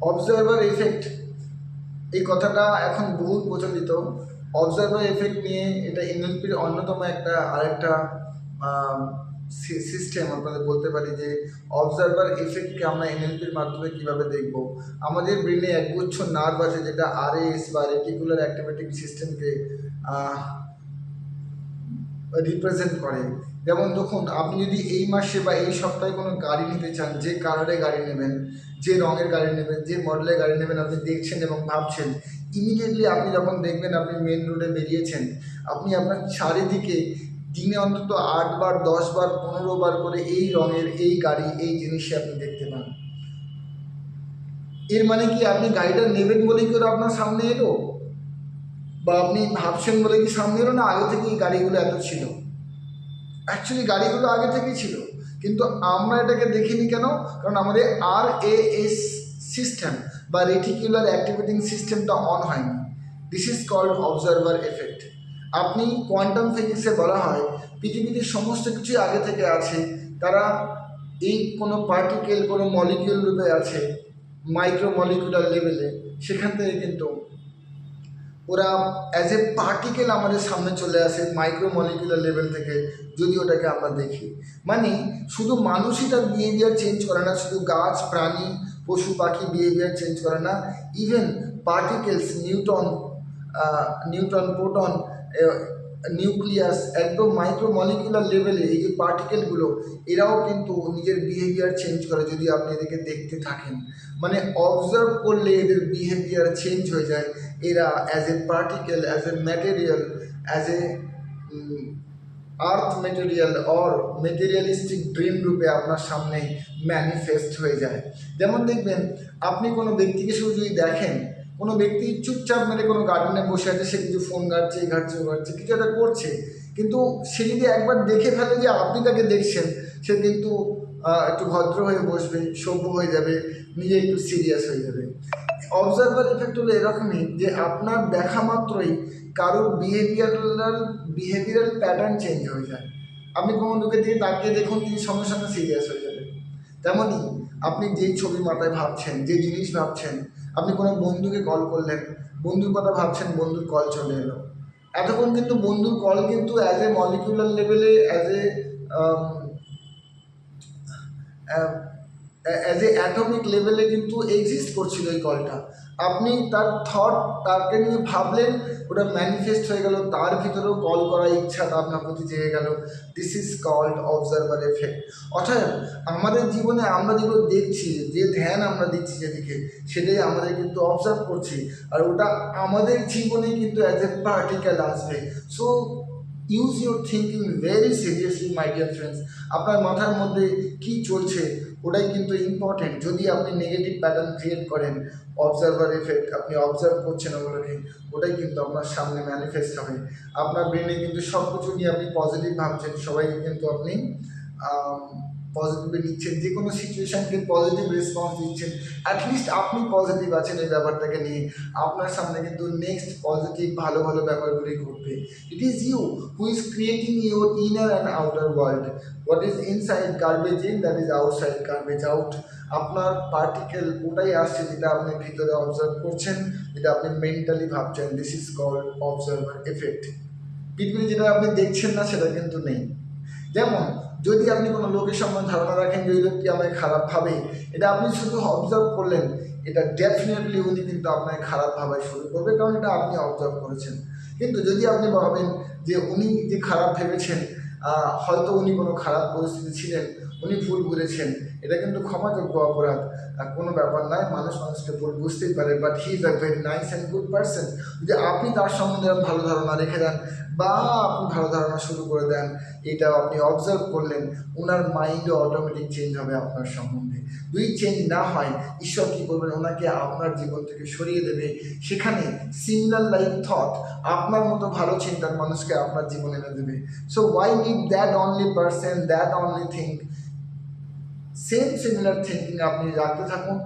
Observer effect, এই কথাটা এখন বহু প্রচলিত। অবজারভার এফেক্ট নিয়ে এটা এনএলপির অন্যতম আরেকটা সিস্টেম আপনাদের বলতে পারি যে অবজারভার এফেক্টকে আমরা এনএলপির মাধ্যমে কিভাবে দেখব। আমাদের ব্রেনে একগুচ্ছ নার্ভ আছে যেটা আরএস বা রেটিকুলার অ্যাক্টিভেটিং সিস্টেমকে রিপ্রেজেন্ট করে। যেমন দেখুন, আপনি যদি এই মাসে বা এই সপ্তাহে কোনো গাড়ি নিতে চান, যে কালারে গাড়ি নেবেন, যে রঙের গাড়ি নেবেন, যে মডেলের গাড়ি নেবেন আপনি দেখছেন এবং ভাবছেন, ইমিডিয়েটলি আপনি যখন দেখবেন আপনি মেন রোডে বেরিয়েছেন, আপনি আপনার চারিদিকে দিনে অন্তত 8 বার 10 বার 15 বার করে এই রঙের এই গাড়ি এই জিনিসই আপনি দেখতে পান। এর মানে কি আপনি গাড়িটা নেবেন বলেই করে আপনার সামনে এলো, বা আপনি ভাবছেন বলে কি সামনে এলো, না আগে থেকে এই গাড়িগুলো এত ছিল? অ্যাকচুয়ালি গাড়িগুলো আগে থেকেই ছিল, কিন্তু আমরা এটাকে দেখিনি কেন? কারণ আমাদের RAS সিস্টেম বা রেটিকুলার অ্যাক্টিভেটিং সিস্টেমটা অন হয়নি। This is called observer effect. আপনি কোয়ান্টাম ফিজিক্সে বলা হয় পৃথিবীতে সমস্ত কিছুই আগে থেকে আছে, তারা এই কোনো পার্টিকেল কোনো মলিকিউল রূপে আছে মাইক্রো মলিকুলার লেভেলে, সেখান থেকে কিন্তু ওরা অ্যাজ এ পার্টিকেল আমাদের সামনে চলে আসে মাইক্রো মলিকুলার লেভেল থেকে, যদি ওটাকে আমরা দেখি। মানে শুধু মানুষই তার বিহেভিয়ার চেঞ্জ করে না, শুধু গাছ প্রাণী পশু পাখি বিহেভিয়ার চেঞ্জ করে না, even particles Newton proton nucleus একদম মাইক্রো মলিকুলার লেভেলে এই যে পার্টিকেলগুলো, এরাও কিন্তু নিজের বিহেভিয়ার চেঞ্জ করে যদি আপনি এদেরকে দেখতে থাকেন। মানে অবজার্ভ করলে এদের বিহেভিয়ার চেঞ্জ হয়ে যায়। এরা as a particle, as a material, as a earth material or materialistic dream রূপে আপনার সামনে ম্যানিফেস্ট হয়ে যায়। যেমন দেখবেন, আপনি কোনো ব্যক্তিকে শুধু যদি দেখেন, কোনো ব্যক্তি চুপচাপ মেরে কোনো গার্ডেনে বসে আছে, সে কিছু ফোন ঘাটছে ঘাটছে ঘাটছে কিছু একটা করছে, কিন্তু সে যদি একবার দেখে ফেলে যে আপনি তাকে দেখছেন, সে কিন্তু একটু ভদ্র হয়ে বসবে, সভ্য হয়ে যাবে, নিজে একটু সিরিয়াস হয়ে যাবে। অবজারভার এফেক্ট হলো এরকমই যে আপনার দেখা মাত্রই কারোর বিহেভিয়ারাল প্যাটার্ন চেঞ্জ হয়ে যায়। আপনি কোনো লোকের দিকে তাকিয়ে দেখুন, তিনি সঙ্গে সঙ্গে সিরিয়াস হয়ে যাবেন। তেমনই আপনি যেই ছবি মাথায় ভাবছেন, যে জিনিস ভাবছেন, আপনি কোনো বন্ধুকে কল করলেন, বন্ধুর কথা ভাবছেন, বন্ধুর কল চলে এলো। এতক্ষণ কিন্তু বন্ধুর কল কিন্তু অ্যাজ এ মলিকুলার লেভেলে, অ্যাজ এ অ্যাটমিক লেভেলে কিন্তু এক্সিস্ট করছিল এই কলটা। আপনি তার থট তাকে নিয়ে ভাবলেন, ওটা ম্যানিফেস্ট হয়ে গেল, তার ভিতরেও কল করার ইচ্ছাটা আপনার প্রতি জেগে গেল। This is called observer effect. অর্থাৎ আমাদের জীবনে আমরা যেগুলো দেখছি, যে ধ্যান আমরা দিচ্ছি যেদিকে, সেটাই আমাদের কিন্তু অবজার্ভ করছি, আর ওটা আমাদের জীবনে কিন্তু অ্যাজ এ পার্টিকেল আসবে। So use your thinking very seriously my dear friends. আপনার মাথার মধ্যে কী চলছে ওটাই কিন্তু ইম্পর্টেন্ট। যদি আপনি নেগেটিভ প্যাটার্ন ক্রিয়েট করেন, অবজারভার এফেক্ট, আপনি অবজার্ভ করছেন ওগুলোকে, ওটাই কিন্তু আপনার সামনে ম্যানিফেস্ট হবে। আপনার ব্রেনে কিন্তু সব কিছু নিয়ে আপনি পজিটিভ ভাবছেন, সবাইকে কিন্তু আপনি পজিটিভে নিচ্ছেন, যে কোনো সিচুয়েশানকে পজিটিভ রেসপন্স দিচ্ছেন। অ্যাটলিস্ট আপনি পজিটিভ আছেন এই ব্যাপারটাকে নিয়ে, আপনার সামনে কিন্তু নেক্সট পজিটিভ ভালো ভালো ব্যাপারগুলি ঘটবে। It is you who is creating your inner and outer world. What is inside garbage in, that is outside garbage out. আপনার পার্টিকেল ওটাই আসছে যেটা আপনি ভিতরে অবজার্ভ করছেন, যেটা আপনি মেন্টালি ভাবছেন। This is called observer effect. পৃথিবীতে যেটা আপনি দেখছেন না সেটা কিন্তু নেই। যেমন যদি আপনি কোনো লোকের সম্বন্ধে ধারণা রাখেন যে ওই লোকটি আমাকে খারাপ ভাবে, এটা আপনি শুধু অবজার্ভ করলেন, এটা ডেফিনেটলি উনি কিন্তু আপনাকে খারাপ ভাবাই শুরু করবে, কারণ এটা আপনি অবজার্ভ করেছেন। কিন্তু যদি আপনি ভাবেন যে উনি যে খারাপ ভেবেছেন, হয়তো উনি কোনো খারাপ পরিস্থিতি ছিলেন, উনি ভুল বুঝেছেন, এটা কিন্তু ক্ষমাযোগ্য অপরাধ, কোনো ব্যাপার নয়, মানুষ মানুষকে ভুল বুঝতেই পারে, but he is a very nice and good person. যদি আপনি তার সম্বন্ধে ভালো ধারণা রেখে দেন বা আপনি ভালো ধারণা শুরু করে দেন, এটাও আপনি অবজার্ভ করলেন, ওনার মাইন্ডও অটোমেটিক চেঞ্জ হবে আপনার সম্বন্ধে। যদি চেঞ্জ না হয়, ঈশ্বর কী করবেন, ওনাকে আপনার জীবন থেকে সরিয়ে দেবে। সেখানে সিমিলার লাইক থট, আপনার মতো ভালো চিন্তার মানুষকে আপনার জীবনে এনে দেবে। So why need that only person, that only thing? Same similar thinking আপনি রাখতে থাকুন,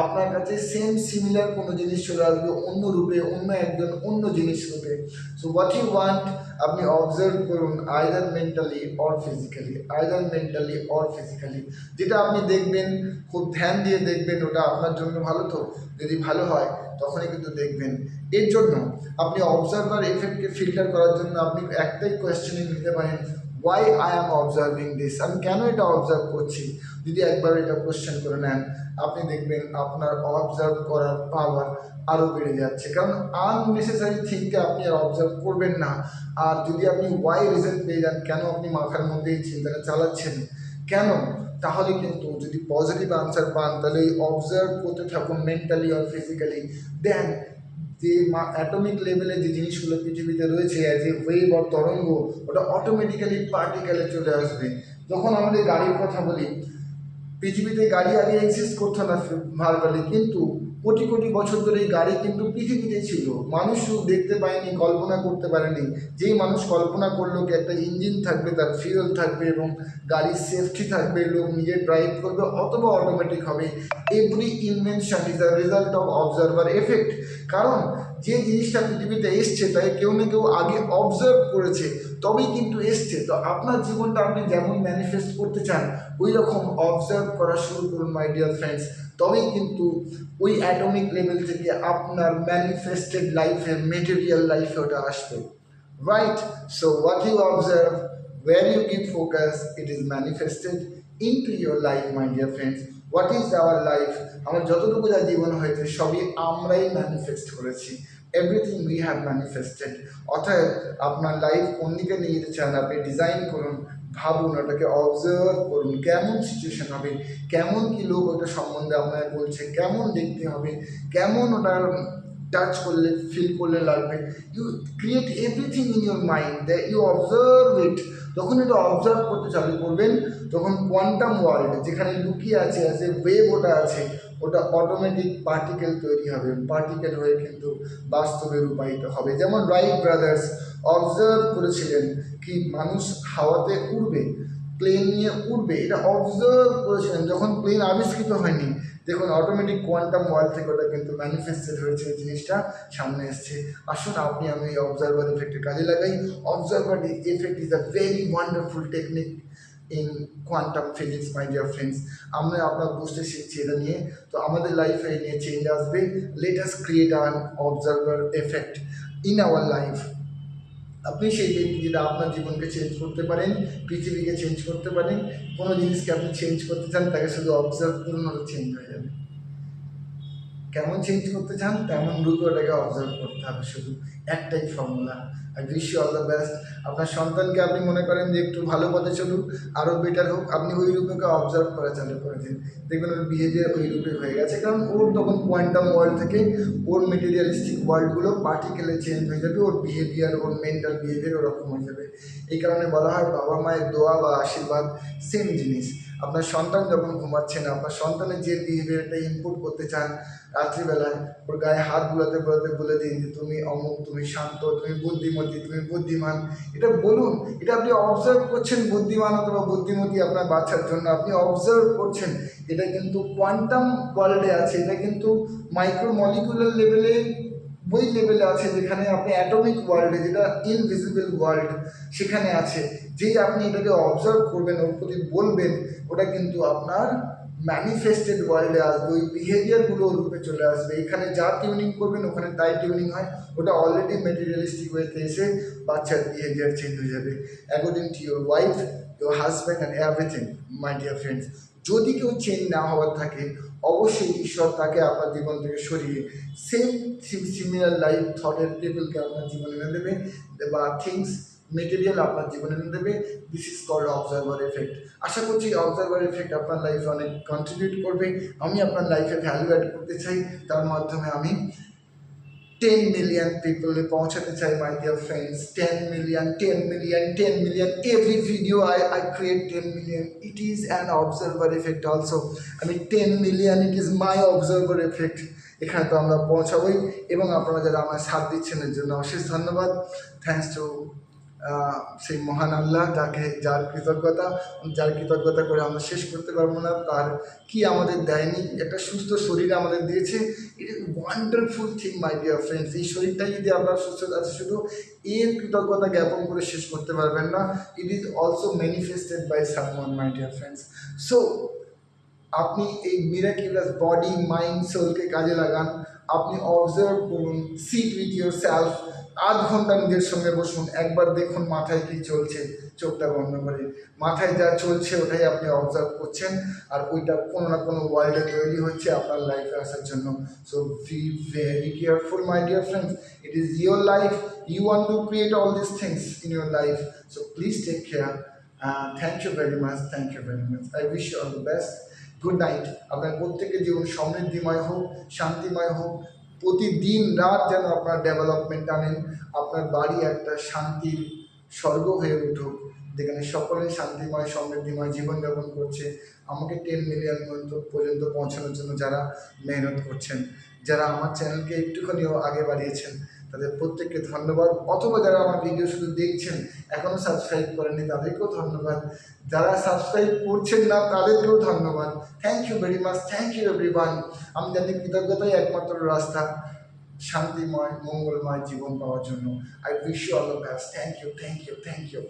আপনার কাছে সেম সিমিলার কোনো জিনিস চলে আসবে অন্য রূপে, অন্য একজন অন্য জিনিস রূপে। সো হোয়াট ইউ ওয়ান্ট আপনি অবজার্ভ করুন, either mentally or physically, either mentally or physically. যেটা আপনি দেখবেন খুব ধ্যান দিয়ে দেখবেন ওটা আপনার জন্য ভালো, তো যদি ভালো হয় তখনই কিন্তু দেখবেন। এর জন্য আপনি অবজারভার এফেক্টকে ফিল্টার করার জন্য আপনি একটাই কোয়েশ্চেনিং নিতে পারেন, why I am observing this, আমি কেন এটা অবজার্ভ করছি। যদি একবার এটা কোয়েশ্চেন করে নেন, আপনি দেখবেন আপনার অবজার্ভ করার পাওয়ার আরও বেড়ে যাচ্ছে, কারণ আননেসেসারি থিংকে আপনি আর অবজার্ভ করবেন না। আর যদি আপনি ওয়াই রিজন পেয়ে যান, কেন আপনি মাথার মধ্যে এই চিন্তাটা চালাচ্ছেন কেন, তাহলে কিন্তু যদি পজিটিভ আনসার পান তাহলে এই অবজার্ভ করতে থাকুন মেন্টালি আর ফিজিক্যালি। দেন যে অ্যাটমিক লেভেলে যে জিনিসগুলো পৃথিবীতে রয়েছে অ্যাজ এ ওয়েভ বা তরঙ্গ, ওটা অটোমেটিক্যালি পার্টিকেলে চলে আসবে। যখন আমাদের গাড়ির কথা বলি, পৃথিবীতে গাড়ি আগে এক্সিস্ট করতো না ভার্বালি, কিন্তু কোটি কোটি বছর ধরে এই গাড়ি কিন্তু পৃথিবীতে ছিল, মানুষ দেখতে পায়নি, কল্পনা করতে পারেনি। যেই মানুষ কল্পনা করলো কি একটা ইঞ্জিন থাকবে, তার ফিউয়েল থাকবে এবং গাড়ির সেফটি থাকবে, লোক নিজে ড্রাইভ করবে অথবা অটোমেটিক হবে। Every invention is a result of observer effect. কারণ যে জিনিসটা পৃথিবীতে এসছে তাই কেউ না কেউ আগে অবজার্ভ করেছে, তবেই কিন্তু এসছে। তো আপনার জীবনটা আপনি যেমন ম্যানিফেস্ট করতে চান ওই রকম অবজার্ভ করা শুরু করুন মাই ডিয়ার ফ্রেন্ডস, তবেই কিন্তু ওই অ্যাটমিক লেভেল থেকে আপনার ম্যানিফেস্টেড লাইফে, মেটেরিয়াল লাইফে ওটা আসবে। Right? So what you observe, where you give focus, it is manifested into your life, my dear friends. What is our life? আমার যতটুকু যা জীবন হয়েছে সবই আমরাই ম্যানিফেস্ট করেছি। Everything we have manifested. অতএব আপনার লাইফ কোন দিকে নিয়ে যেতে চান আপনি ডিজাইন করুন, ভাবুন, ওটাকে অবজার্ভ করুন, কেমন সিচুয়েশন হবে, কেমন কি লোক ওটা সম্বন্ধে আপনাকে বলছে, কেমন দেখতে হবে, কেমন ওটা টাচ করলে ফিল করলে লাগবে। You create everything in your mind, that you observe it. যখন এটা অবজার্ভ করতে চালু করবেন তখন কোয়ান্টাম ওয়ার্ল্ড যেখানে লুকিয়ে আছে অ্যাজ এ ওয়েভ ওটা আছে, ওটা অটোমেটিক পার্টিকেল তৈরি হবে, পার্টিকেল হয়ে কিন্তু বাস্তবে রূপায়িত হবে। যেমন রাইট ব্রাদার্স অবজার্ভ করেছিলেন কি মানুষ হাওয়াতে উড়বে, প্লেন নিয়ে উড়বে, এটা অবজার্ভ করেছিলেন যখন প্লেন আবিষ্কৃত হয়নি। দেখুন অটোমেটিক কোয়ান্টাম ওয়ার্ল্ড থেকে ওটা কিন্তু ম্যানিফেস্টেড হয়েছে, এই জিনিসটা সামনে এসছে। আসুন আপনি আমি এই অবজারভার এফেক্টের কাজে লাগাই। Observer effect is a very wonderful technique in quantum physics, my dear friends. আমরা আপনার বুঝতে শিখছি এটা নিয়ে, তো আমাদের লাইফে এই নিয়ে চেঞ্জ আসবে। Let us create an observer effect in our life. আপনি সেই ব্যক্তি যেটা আপনার জীবনকে চেঞ্জ করতে পারেন, পৃথিবীকে চেঞ্জ করতে পারেন। কোনো জিনিসকে আপনি চেঞ্জ করতে চান তাকে শুধু অবজার্ভ করুন, ওটা চেঞ্জ হয়ে যাবে। কেমন চেঞ্জ করতে চান তেমন রূপে ওটাকে অবজার্ভ করতে হবে, শুধু একটাই formula. I wish you all the best. আপনার সন্তানকে আপনি মনে করেন যে একটু ভালো পথে চলুক, আরও বেটার হোক, আপনি ওই রূপকে অবজার্ভ করা চালু করে দিন, দেখবেন ওর বিহেভিয়ার ওই রূপে হয়ে গেছে। কারণ ওর তখন কোয়ান্টাম ওয়ার্ল্ড থেকে ওর মেটেরিয়ালিস্টিক ওয়ার্ল্ডগুলো পার্টিকেলে চেঞ্জ হয়ে যাবে, ওর বিহেভিয়ার, ওর মেন্টাল বিহেভিয়ার ওরকম হয়ে যাবে। এই কারণে বলা হয় বাবা মায়ের দোয়া বা আশীর্বাদ সেম জিনিস। আপনার সন্তান যখন ঘুমাচ্ছেন, আপনার সন্তানের যে বিহেভিয়ারটা ইনপুট করতে চান রাত্রিবেলায়, ওর গায়ে হাত বুলাতে বুলাতে বলে দিন যে তুমি অমুক, তুমি শান্ত, তুমি বুদ্ধিমতী, তুমি বুদ্ধিমান। এটা বলুন, এটা আপনি অবজার্ভ করছেন বুদ্ধিমান অথবা বুদ্ধিমতী আপনার বাচ্চার জন্য, আপনি অবজার্ভ করছেন। এটা কিন্তু কোয়ান্টাম ওয়ার্ল্ডে আছে, এটা কিন্তু মাইক্রো মলিকুলার লেভেলে, ওই লেভেলে আছে যেখানে আপনি অ্যাটমিক ওয়ার্ল্ডে, যেটা ইনভিজিবল ওয়ার্ল্ড, সেখানে আছে। যেই আপনি এটাকে অবজার্ভ করবেন, ওর প্রতি বলবেন, ওটা কিন্তু আপনার ম্যানিফেস্টেড ওয়ার্ল্ডে আসবে, ওই বিহেভিয়ারগুলো রূপে চলে আসবে। এখানে যা টিউনিং করবেন ওখানে তাই টিউনিং হয়, ওটা অলরেডি মেটেরিয়ালিস্টিক ওয়েতে এসে বাচ্চার বিহেভিয়ার চেঞ্জ হয়ে যাবে according to your wife, your husband and everything, my dear friends. যদি কেউ চেঞ্জ না হওয়ার থাকে, অবশ্যই ঈশ্বর তাকে আপনার জীবন থেকে সরিয়ে সেম সিমিলার লাইফ থটের পিপলকে আপনার জীবনে এনে দেবে, বা থিংস মেটেরিয়াল আপনার জীবনে এনে দেবে। This is called observer effect. আশা করছি অবজারভার এফেক্ট আপনার লাইফে অনেক কন্ট্রিবিউট করবে। আমি আপনার লাইফে ভ্যালু অ্যাড করতে চাই, তার মাধ্যমে আমি 10 million people পৌঁছাতে চাই, মাই dear friends. 10 million, 10 million, 10 million, every video I create 10 million, it is an observer effect also. I mean 10 million, it is my observer effect। এখানে তো আমরা পৌঁছাবোই, এবং আপনারা যারা আমার সাথ দিচ্ছেন এর জন্য অশেষ ধন্যবাদ। থ্যাংকস টু সেই মহান আল্লাহ যার কৃতজ্ঞতা করে আমরা শেষ করতে পারবো না, তার কি আমাদের দেয়নি, একটা সুস্থ শরীর আমাদের দিয়েছে। It is wonderful thing my dear friends. এই শরীরটাই যদি আপনার সুস্থ আছে, শুধু এর কৃতজ্ঞতা জ্ঞাপন করে শেষ করতে পারবেন না। It is also manifested by someone my dear friends. So আপনি এই মিরাকিউলাস বডি মাইন্ড সোলকে কাজে লাগান। আপনি অবজার্ভ করুন, সিট উইথ ইউর সেলফ, 8 ঘন্টা নিজের সঙ্গে বসুন, একবার দেখুন মাথায় কী চলছে, চোখটা বন্ধ করে মাথায় যা চলছে ওটাই আপনি অবজার্ভ করছেন, আর ওইটা কোনো না কোনো ওয়ার্ল্ডে তৈরি হচ্ছে আপনার লাইফে আসার জন্য। So be very careful my dear friends, it is your life, you want to create all this things in your life, so please take care. Thank you very much, thank you very much, I wish you all the best. Good night. আপনার প্রত্যেকের জীবন সমৃদ্ধিময় হোক, শান্তিময় হোক, প্রতিদিন রাত যেন আপনার development আনেন, আপনার বাড়ি একটা শান্তির স্বর্গ হয়ে উঠুক, যেখানে সকলেই শান্তিময় সমৃদ্ধিময় জীবনযাপন করছে। আমাকে 10 মিলিয়ন পর্যন্ত পৌঁছানোর জন্য যারা মেহনত করছেন, যারা আমার চ্যানেলকে একটুখানিও আগে বাড়িয়েছেন, তাদের প্রত্যেককে ধন্যবাদ। অথবা যারা আমার ভিডিও শুধু দেখছেন, এখনও সাবস্ক্রাইব করেননি, তাদেরকেও ধন্যবাদ। যারা সাবস্ক্রাইব করছেন না, তাদেরকেও ধন্যবাদ। Thank you very much, thank you everyone. আমি জানি কৃতজ্ঞতাই একমাত্র রাস্তা শান্তিময় মঙ্গলময় জীবন পাওয়ার জন্য। I wish you all the best. Thank you, thank you, thank you.